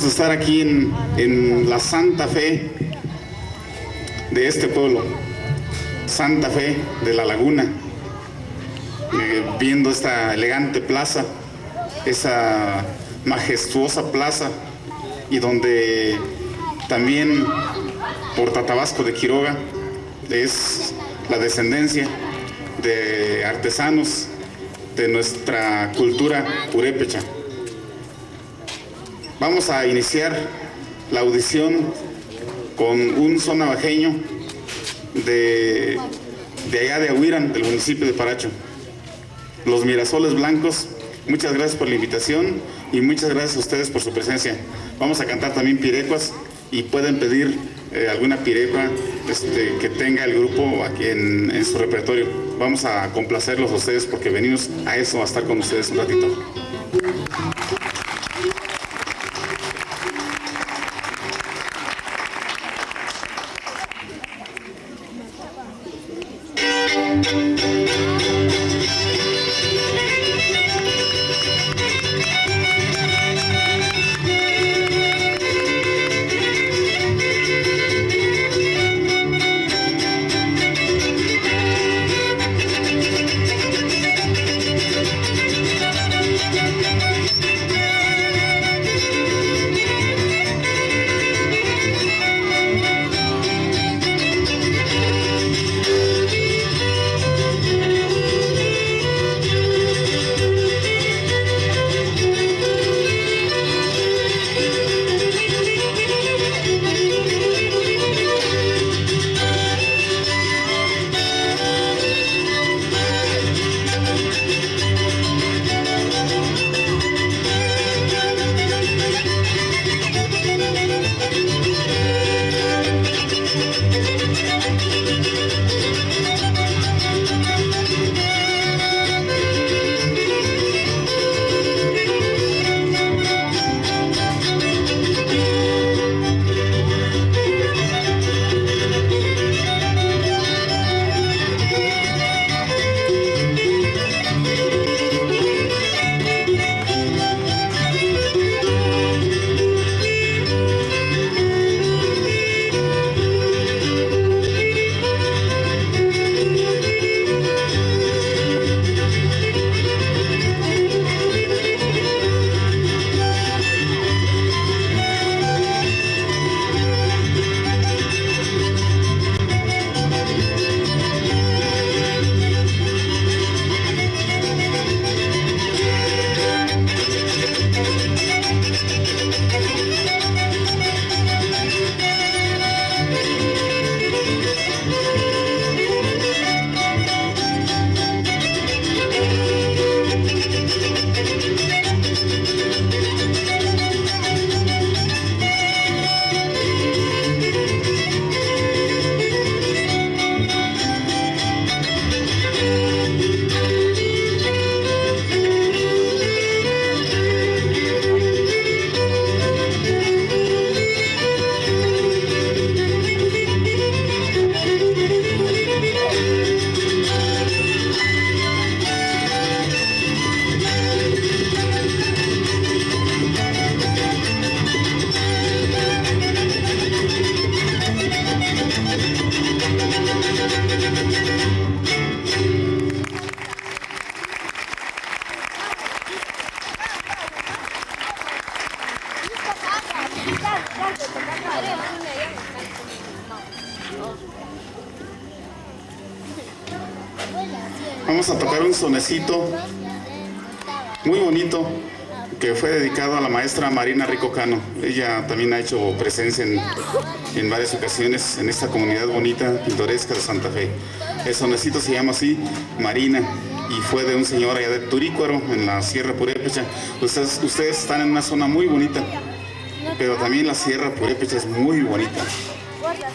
Estar aquí en la Santa Fe de este pueblo, Santa Fe de la Laguna, viendo esta elegante plaza, esa majestuosa plaza, y donde también por Tatabasco de Quiroga es la descendencia de artesanos de nuestra cultura purépecha. Vamos a iniciar la audición con un son navajeño de allá de Ahuirán, del municipio de Paracho. Los Mirasoles Blancos. Muchas gracias por la invitación y muchas gracias a ustedes por su presencia. Vamos a cantar también pirecuas y pueden pedir alguna pirecua que tenga el grupo aquí en su repertorio. Vamos a complacerlos a ustedes porque venimos a eso, a estar con ustedes un ratito. Vamos a tocar un sonecito muy bonito que fue dedicado a la maestra Marina Rico Cano. Ella también ha hecho presencia en varias ocasiones en esta comunidad bonita, pintoresca de Santa Fe. El sonecito se llama así, Marina, y fue de un señor allá de Turícuaro, en la Sierra Purépecha. Ustedes están en una zona muy bonita, pero también la Sierra Purépecha es muy bonita.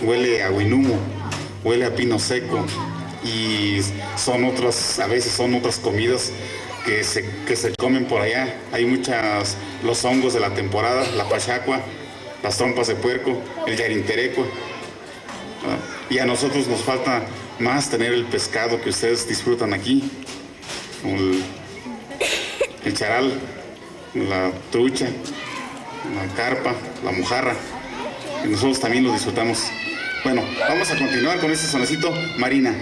Huele a huinumo, huele a pino seco, y a veces son otras comidas que se comen por allá. Hay muchas, los hongos de la temporada, la pachacua, las trompas de puerco, el yarinterecua. Y a nosotros nos falta más tener el pescado que ustedes disfrutan aquí, como el charal, la trucha, la carpa, la mojarra, y nosotros también lo disfrutamos. Bueno, vamos a continuar con este sonecito, Marina.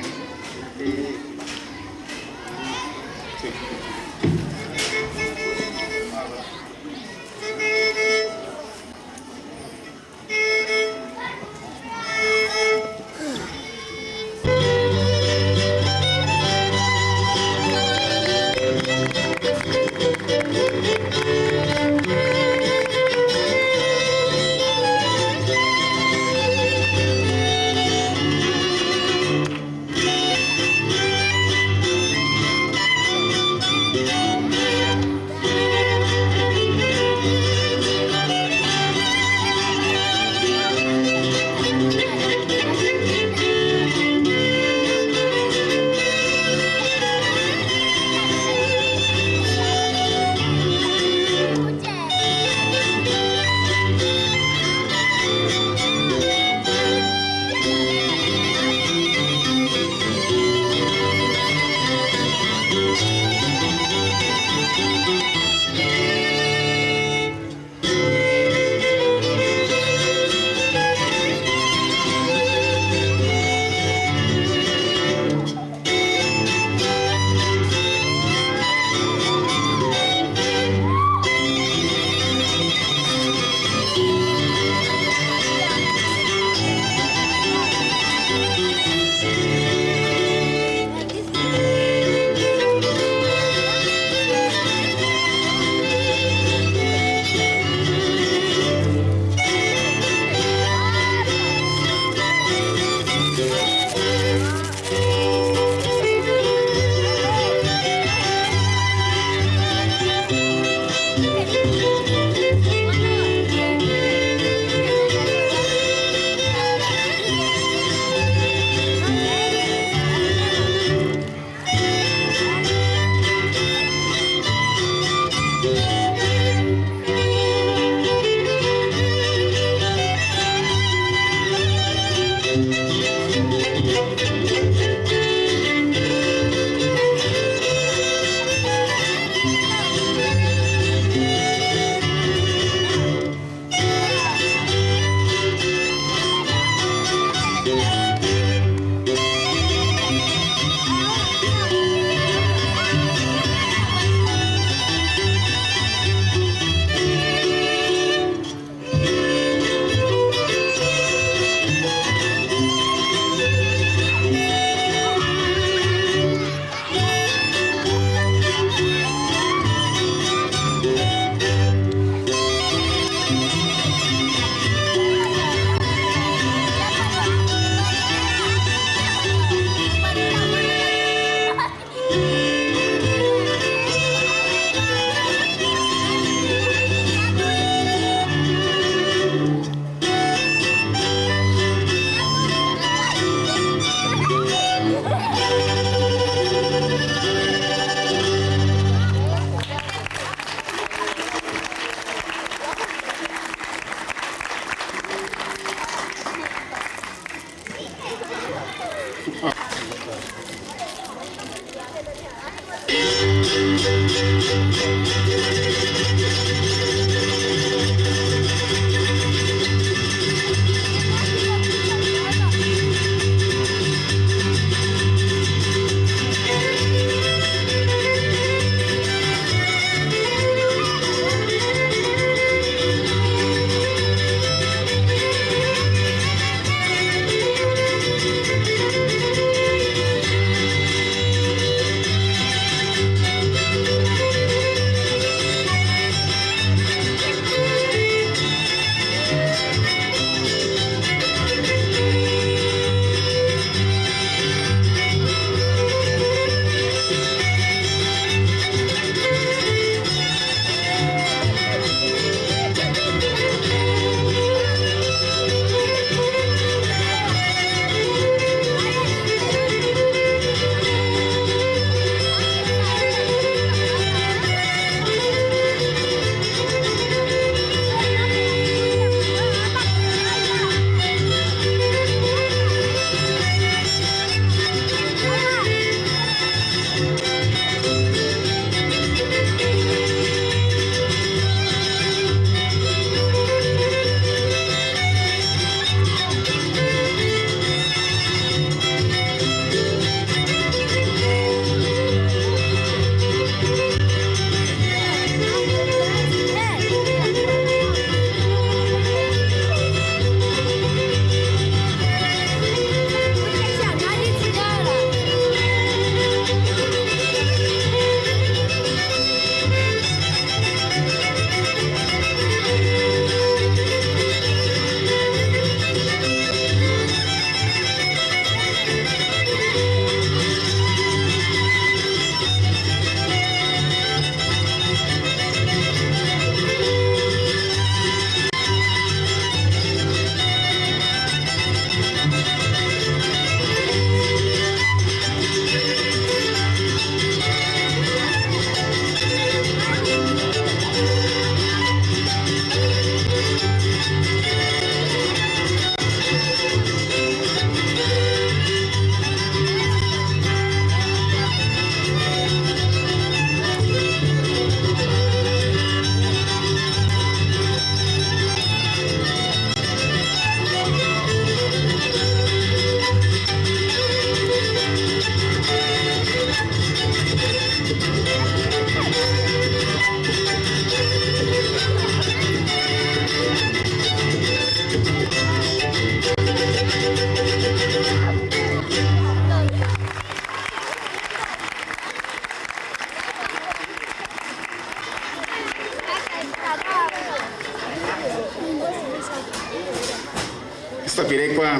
Esta pirecua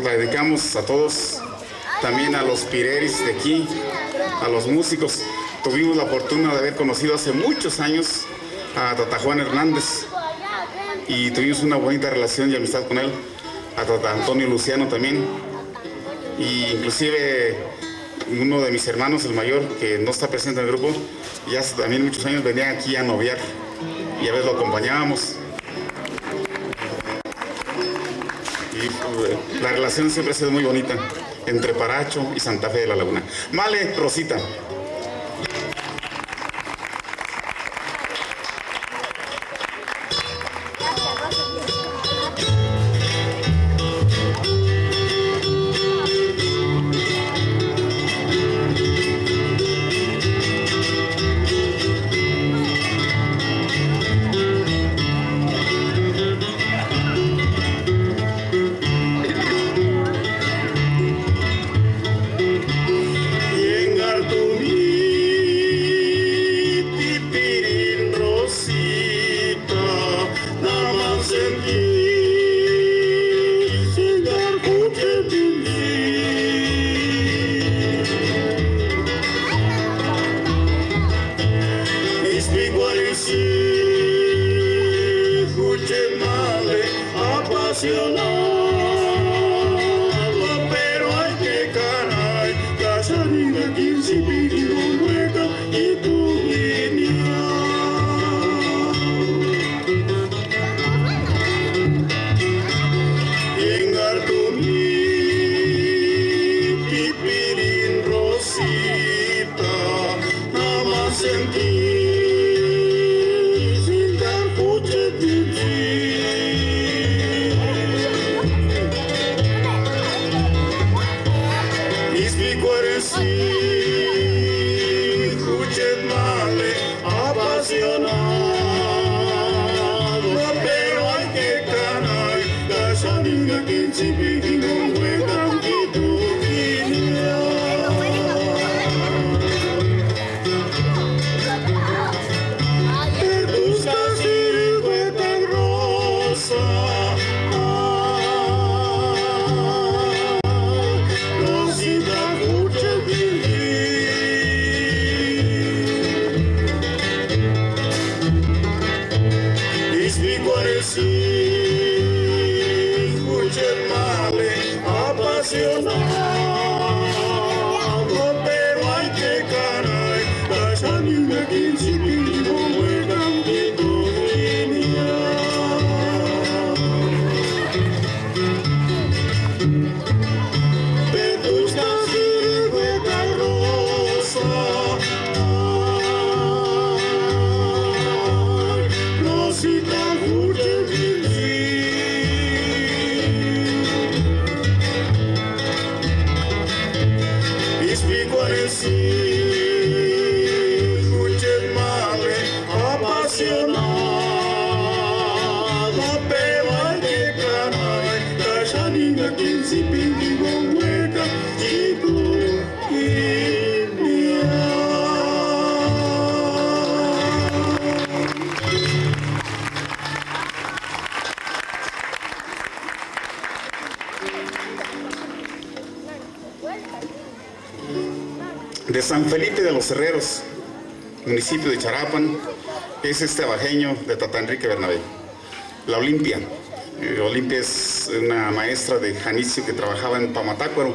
la dedicamos a todos, también a los pireris de aquí, a los músicos. Tuvimos la fortuna de haber conocido hace muchos años a Tata Juan Hernández y tuvimos una bonita relación y amistad con él, a Tata Antonio Luciano también, y inclusive uno de mis hermanos, el mayor, que no está presente en el grupo, ya hace también muchos años venía aquí a noviar y a veces lo acompañábamos. Y la relación siempre ha sido muy bonita entre Paracho y Santa Fe de la Laguna. Vale, Rosita. De San Felipe de los Herreros, municipio de Charapan, es este abajeño de Tata Enrique Bernabé. La Olimpia. Olimpia es una maestra de Janicio que trabajaba en Pamatácuaro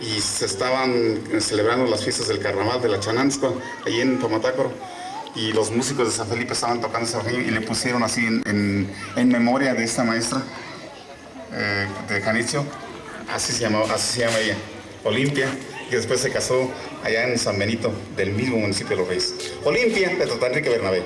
y se estaban celebrando las fiestas del carnaval de la Chananzcua, allí en Pamatácuaro, y los músicos de San Felipe estaban tocando ese abajeño y le pusieron así en memoria de esta maestra de Janicio, así se llama ella, Olimpia, que después se casó allá en San Benito, del mismo municipio de Los Reyes. Olimpia, de Tata Enrique Bernabé.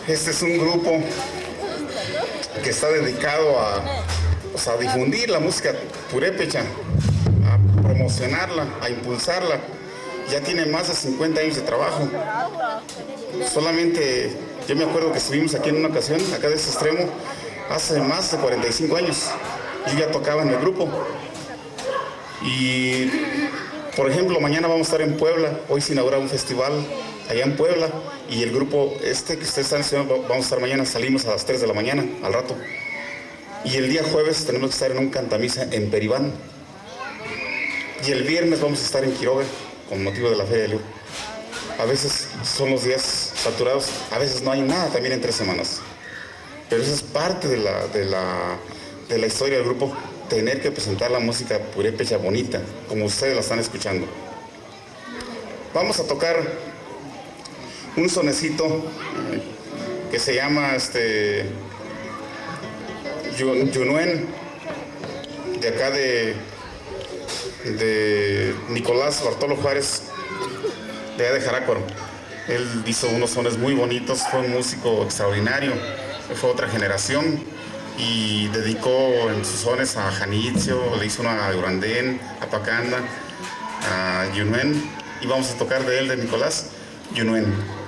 Este es un grupo que está dedicado a difundir la música purépecha, a promocionarla, a impulsarla. Ya tiene más de 50 años de trabajo. Solamente, yo me acuerdo que estuvimos aquí en una ocasión, acá de este extremo, hace más de 45 años. Yo ya tocaba en el grupo. Y, por ejemplo, mañana vamos a estar en Puebla. Hoy se inaugura un festival allá en Puebla. Y el grupo que ustedes están estudiando, vamos a estar mañana, salimos a las 3 de la mañana, al rato. Y el día jueves tenemos que estar en un cantamisa en Peribán. Y el viernes vamos a estar en Quiroga, con motivo de la Feria del Libro. A veces son los días saturados, a veces no hay nada también en 3 semanas. Pero eso es parte de la historia del grupo, tener que presentar la música purépecha bonita, como ustedes la están escuchando. Vamos a tocar un sonecito que se llama Yunuen, de acá de Nicolás Bartolo Juárez, de allá de Jarácuaro. Él hizo unos sones muy bonitos, fue un músico extraordinario, fue otra generación y dedicó en sus sones a Janitzio, le hizo una a Durandén, a Pacanda, a Yunuen, y vamos a tocar de él, de Nicolás, Yunuen.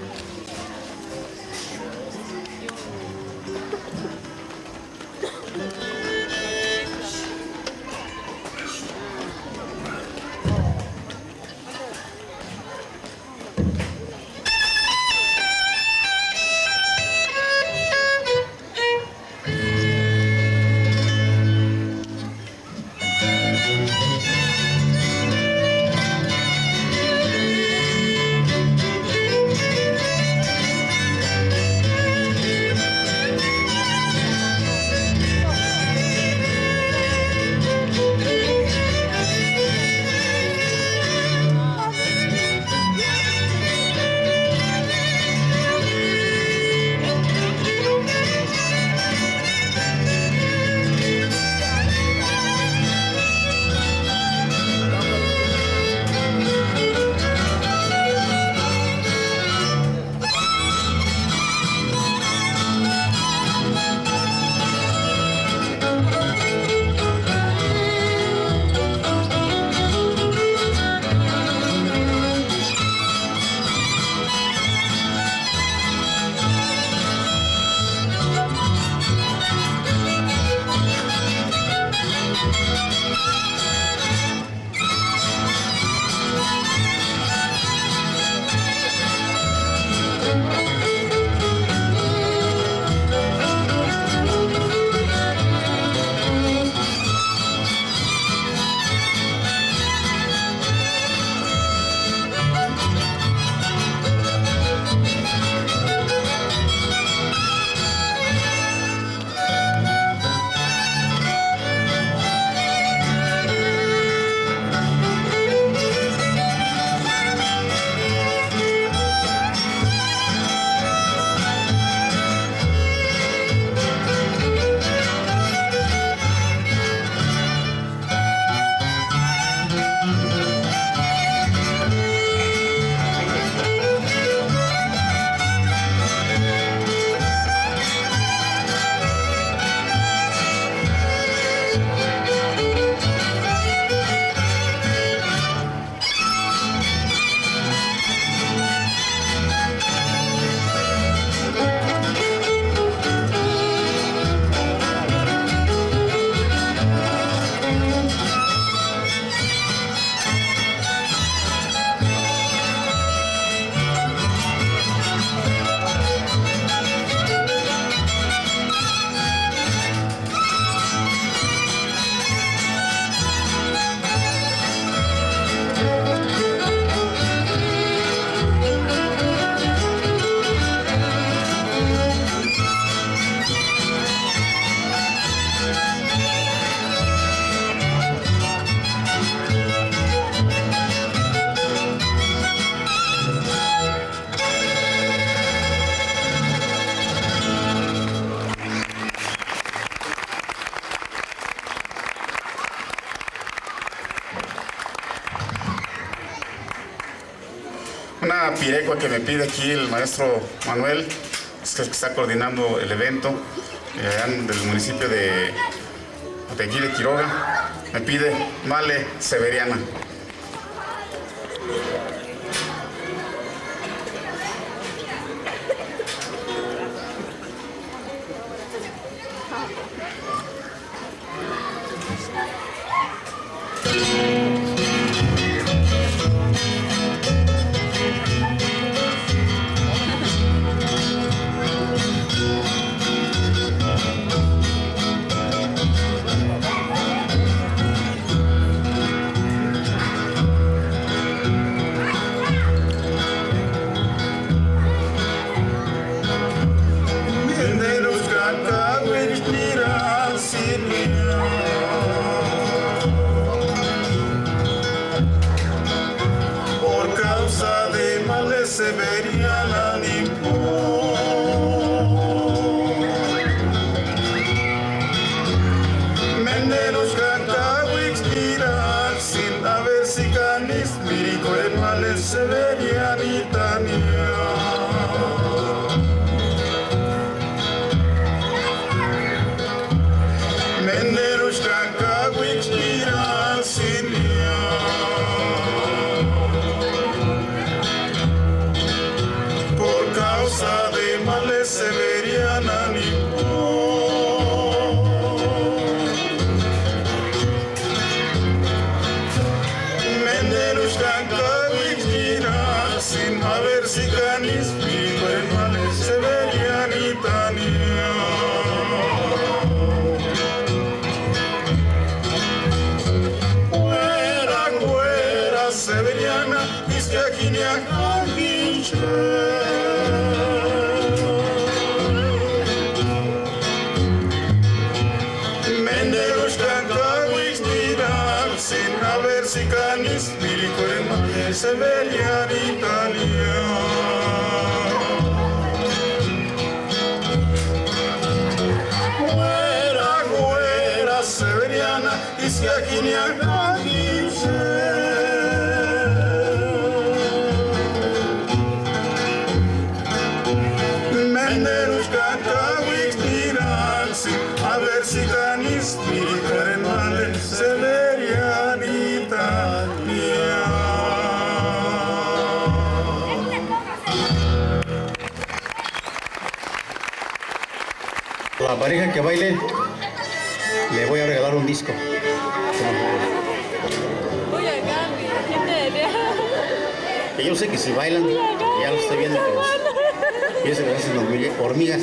una pirecua que me pide aquí el maestro Manuel, que está coordinando el evento del municipio de aquí de Quiroga. Me pide Male Severiana. Severiana Nimpo. Meneros Cantawix Irak sin haber si canis mirico en males Severianitania. Meneros Cantawix Irak sin de males Severiana Nimpo. Meneros Cantawix Irak sin haber si canis mirico en males Severianitania. Fuera Severiana, Vizcaquinia Canguinche. Sin haber si canis mirico en males Severianitania. Fuera Severiana, Vizcaquinia Canguinche. Meneros Cantawix Irak sin haber si canis mirico en males Severianitania. La pareja que baile, le voy a regalar un disco. Que yo sé que si bailan, ya lo estoy viendo, pero yo sé que hacen hormigas.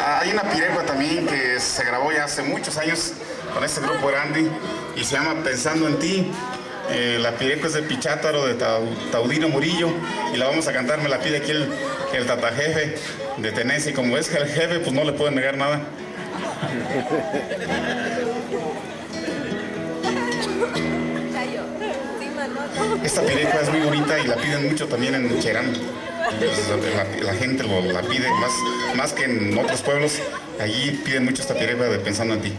Hay una piregua también que se grabó ya hace muchos años con este grupo grande y se llama Pensando en ti. La piregua es de Pichátaro, de Taudino Murillo, y la vamos a cantar, me la pide aquí el tatajefe de Tenencia, y como es que el jefe, pues no le pueden negar nada. Esta piregua es muy bonita y la piden mucho también en Cherán. La gente la pide más que en otros pueblos. Allí piden mucho esta piregua de Pensando en ti.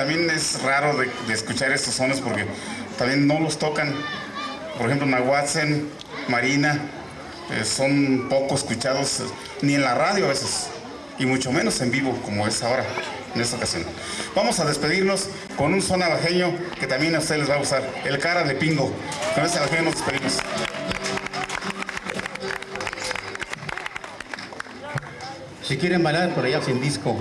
también es raro de escuchar estos sones porque también no los tocan. Por ejemplo, Nahuatzen, Marina, son poco escuchados ni en la radio a veces, y mucho menos en vivo como es ahora, en esta ocasión. Vamos a despedirnos con un son navajeño que también a ustedes les va a gustar, el Cara de Pingo. Con ese navajeño nos despedimos. Si quieren bailar, por allá sin disco.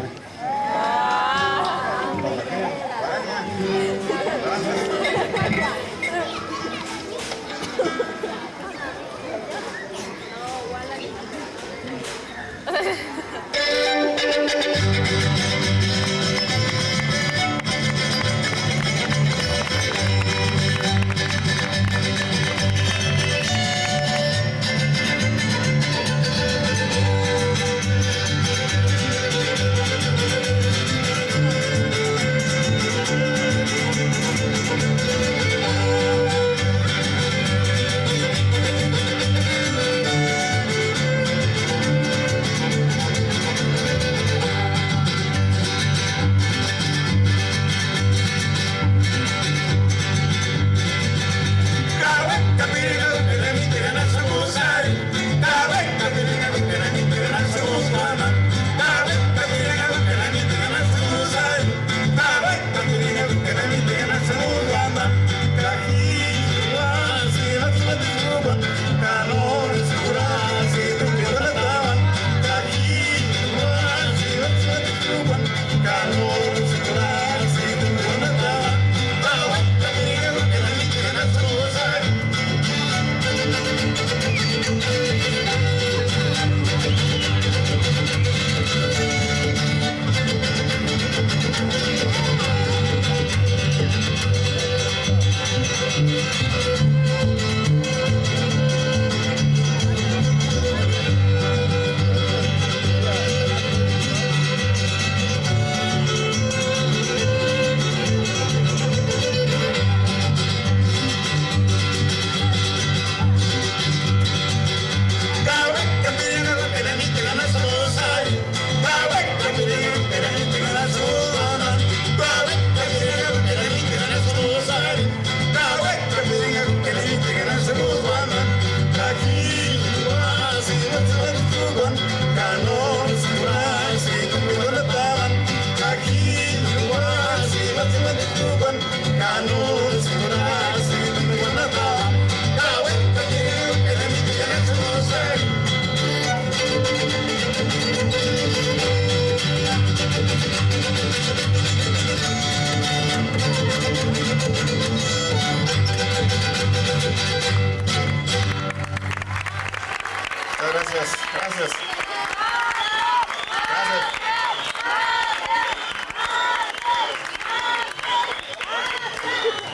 Gracias.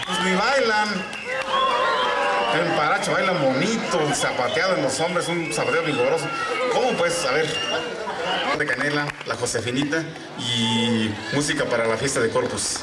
Pues ni bailan. El paracho baila bonito, zapateado en los hombres, un zapateo vigoroso. ¿Cómo pues? A ver, de Canela, la Josefinita y música para la fiesta de Corpus.